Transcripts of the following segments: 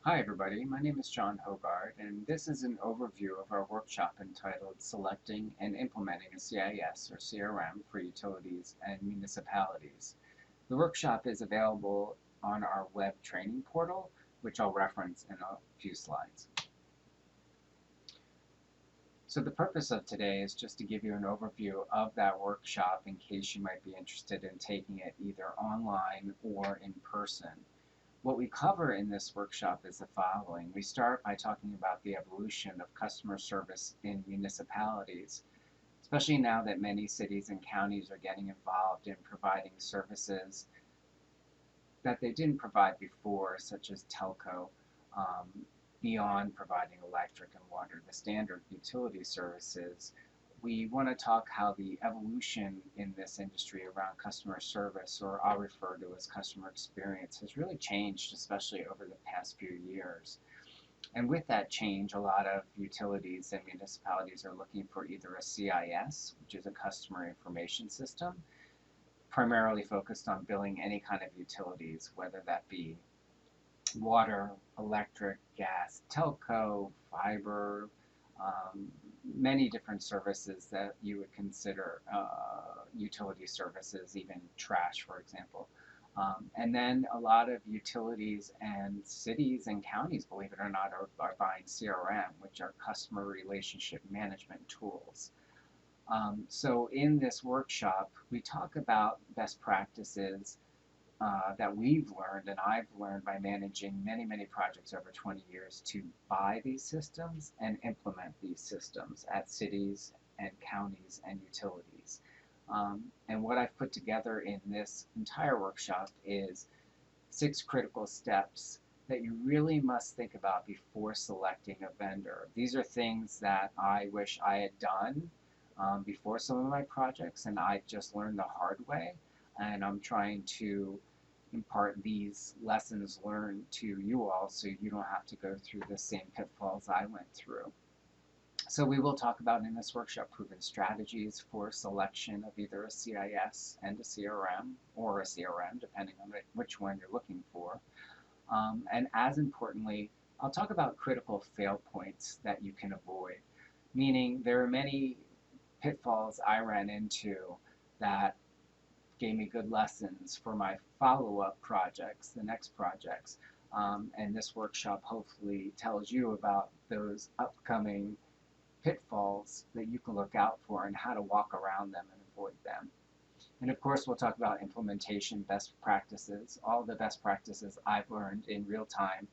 Hi everybody, my name is John Hogard, and this is an overview of our workshop entitled Selecting and Implementing a CIS or CRM for Utilities and Municipalities. The workshop is available on our web training portal, which I'll reference in a few slides. So the purpose of today is just to give you an overview of that workshop in case you might be interested in taking it either online or in person. What we cover in this workshop is the following. We start by talking about the evolution of customer service in municipalities, especially now that many cities and counties are getting involved in providing services that they didn't provide before, such as telco, um, beyond providing electric and water, the standard utility services. We want to talk how the evolution in this industry around customer service, or I'll refer to as customer experience, has really changed, especially over the past few years. And with that change, a lot of utilities and municipalities are looking for either a CIS, which is a customer information system, primarily focused on billing any kind of utilities, whether that be water, electric, gas, telco, fiber, many different services that you would consider utility services, even trash, for example. And then a lot of utilities and cities and counties, believe it or not, are buying CRM, which are customer relationship management tools. So in this workshop, we talk about best practices that we've learned and I've learned by managing many, many projects over 20 years to buy these systems and implement these systems at cities and counties and utilities. And what I've put together in this entire workshop is 6 critical steps that you really must think about before selecting a vendor. These are things that I wish I had done before some of my projects, and I just learned the hard way. And I'm trying to impart these lessons learned to you all so you don't have to go through the same pitfalls I went through. So we will talk about in this workshop proven strategies for selection of either a CIS and a CRM, or a CRM, depending on which one you're looking for. And as importantly, I'll talk about critical fail points that you can avoid, meaning there are many pitfalls I ran into that gave me good lessons for my follow-up projects, the next projects. And this workshop hopefully tells you about those upcoming pitfalls that you can look out for and how to walk around them and avoid them. And of course, we'll talk about implementation best practices, all the best practices I've learned in real time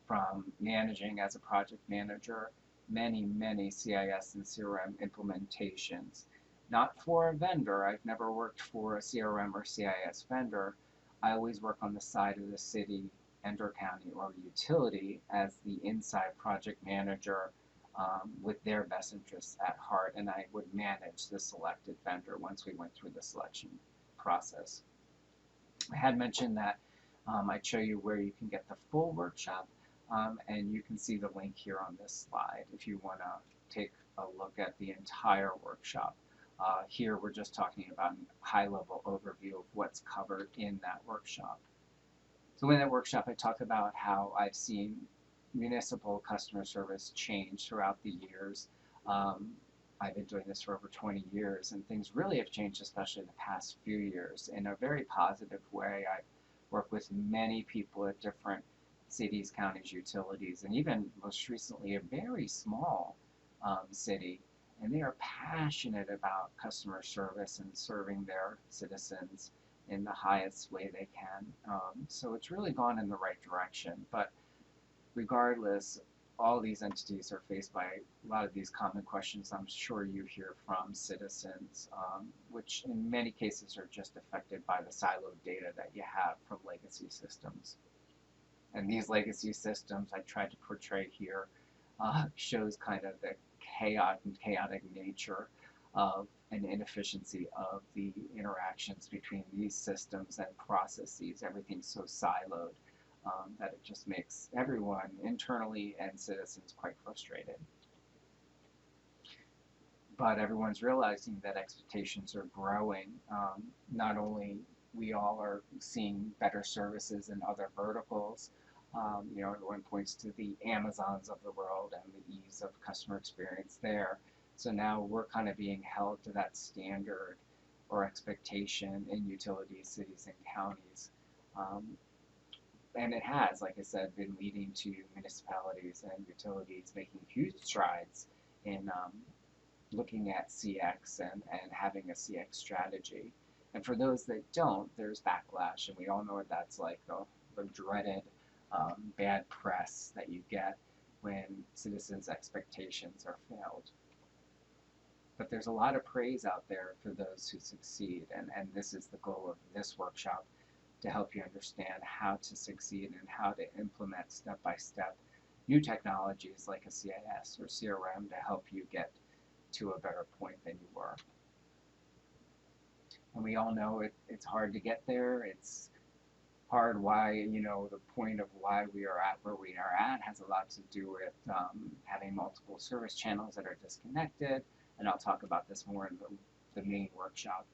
from managing as a project manager many, many CIS and CRM implementations. Not for a vendor. I've never worked for a CRM or CIS vendor. I always work on the side of the city and/or county or utility as the inside project manager, with their best interests at heart, and I would manage the selected vendor once we went through the selection process. I had mentioned that I'd show you where you can get the full workshop, and you can see the link here on this slide if you want to take a look at the entire workshop. Here we're just talking about a high-level overview of what's covered in that workshop. So in that workshop, I talk about how I've seen municipal customer service change throughout the years. I've been doing this for over 20 years, and things really have changed, especially in the past few years, in a very positive way. I've worked with many people at different cities, counties, utilities, and even most recently a very small city, and they are passionate about customer service and serving their citizens in the highest way they can. So it's really gone in the right direction. But regardless, all these entities are faced by a lot of these common questions I'm sure you hear from citizens, which in many cases are just affected by the siloed data that you have from legacy systems. And these legacy systems I tried to portray here shows kind of the chaotic nature of an inefficiency of the interactions between these systems and processes. Everything's so siloed that it just makes everyone internally and citizens quite frustrated. But everyone's realizing that expectations are growing. Not only we all are seeing better services in other verticals, Everyone points to the Amazons of the world and the ease of customer experience there. So now we're kind of being held to that standard or expectation in utilities, cities, and counties. Um, and it has, like I said, been leading to municipalities and utilities making huge strides in looking at CX and having a CX strategy. And for those that don't, there's backlash, and we all know what that's like, the dreaded bad press that you get when citizens' expectations are failed. But there's a lot of praise out there for those who succeed, and this is the goal of this workshop, to help you understand how to succeed and how to implement step-by-step new technologies like a CIS or CRM to help you get to a better point than you were. And we all know it's hard to get there. It's hard why, the point of why we are at where we are at has a lot to do with having multiple service channels that are disconnected. And I'll talk about this more in the main workshop.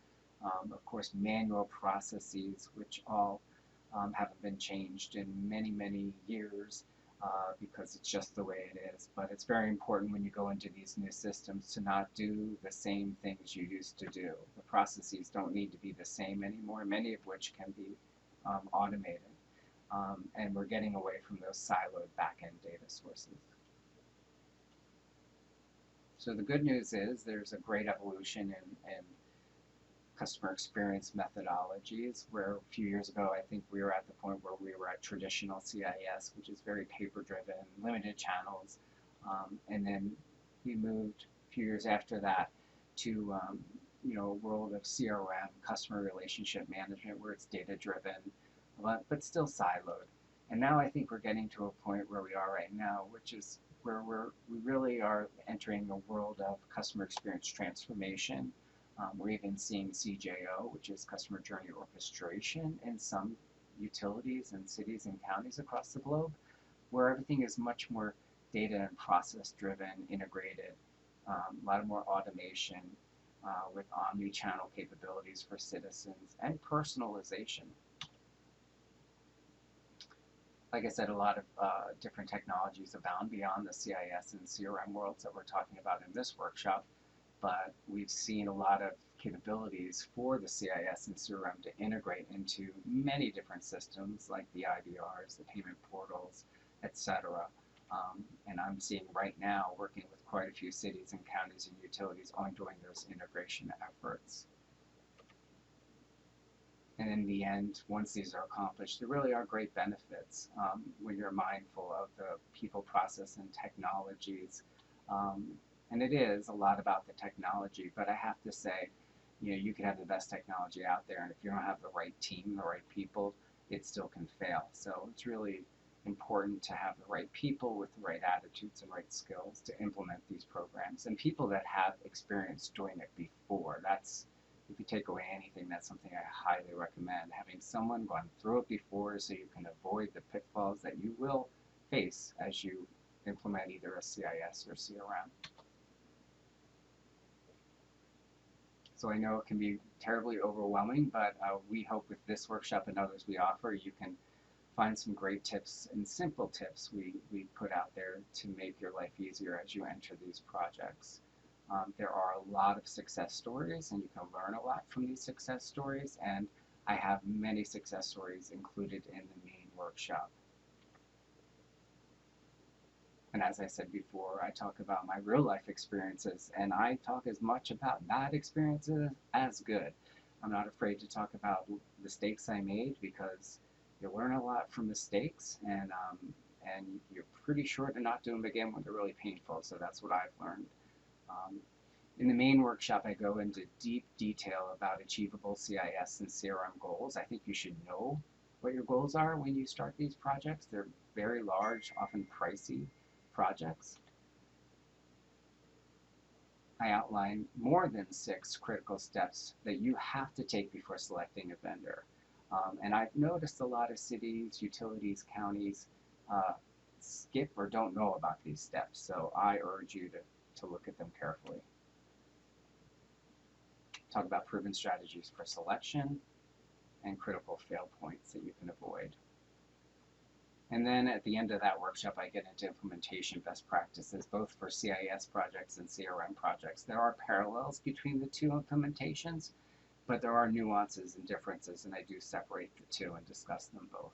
Of course, manual processes, which all haven't been changed in many, many years because it's just the way it is. But it's very important when you go into these new systems to not do the same things you used to do. The processes don't need to be the same anymore, many of which can be automated. And we're getting away from those siloed back-end data sources. So the good news is there's a great evolution in customer experience methodologies, where a few years ago I think we were at the point where we were at traditional CIS, which is very paper-driven, limited channels, and then we moved a few years after that to a world of CRM, customer relationship management, where it's data-driven, but still siloed. And now I think we're getting to a point where we are right now, which is where we really are entering a world of customer experience transformation. We're even seeing CJO, which is customer journey orchestration, in some utilities and cities and counties across the globe, where everything is much more data and process driven, integrated, a lot more automation with omni-channel capabilities for citizens and personalization. Like I said, a lot of different technologies abound beyond the CIS and CRM worlds that we're talking about in this workshop, but we've seen a lot of capabilities for the CIS and CRM to integrate into many different systems like the IVRs, the payment portals, etc. And I'm seeing right now, working with quite a few cities and counties and utilities on doing those integration efforts. And in the end, once these are accomplished, there really are great benefits when you're mindful of the people, process, and technologies. And it is a lot about the technology, but I have to say, you can have the best technology out there, and if you don't have the right team, the right people, it still can fail. So it's really important to have the right people with the right attitudes and right skills to implement these programs, and people that have experience doing it before. If you take away anything, that's something I highly recommend. Having someone gone through it before so you can avoid the pitfalls that you will face as you implement either a CIS or CRM. So I know it can be terribly overwhelming, but we hope with this workshop and others we offer, you can find some great tips and simple tips we put out there to make your life easier as you enter these projects. There are a lot of success stories, and you can learn a lot from these success stories, and I have many success stories included in the main workshop. And as I said before, I talk about my real life experiences, and I talk as much about bad experiences as good. I'm not afraid to talk about mistakes I made, because you learn a lot from mistakes, and you're pretty sure to not do them again when they're really painful. So that's what I've learned. In the main workshop, I go into deep detail about achievable CIS and CRM goals. I think you should know what your goals are when you start these projects. They're very large, often pricey projects. I outline more than 6 critical steps that you have to take before selecting a vendor. And I've noticed a lot of cities, utilities, counties skip or don't know about these steps. So I urge you to look at them carefully. Talk about proven strategies for selection and critical fail points that you can avoid. And then at the end of that workshop, I get into implementation best practices, both for CIS projects and CRM projects. There are parallels between the two implementations, but there are nuances and differences, and I do separate the two and discuss them both.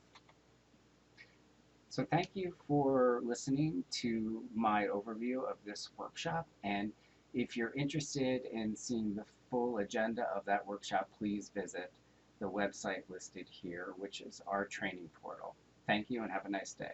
So thank you for listening to my overview of this workshop, and if you're interested in seeing the full agenda of that workshop, please visit the website listed here, which is our training portal. Thank you and have a nice day.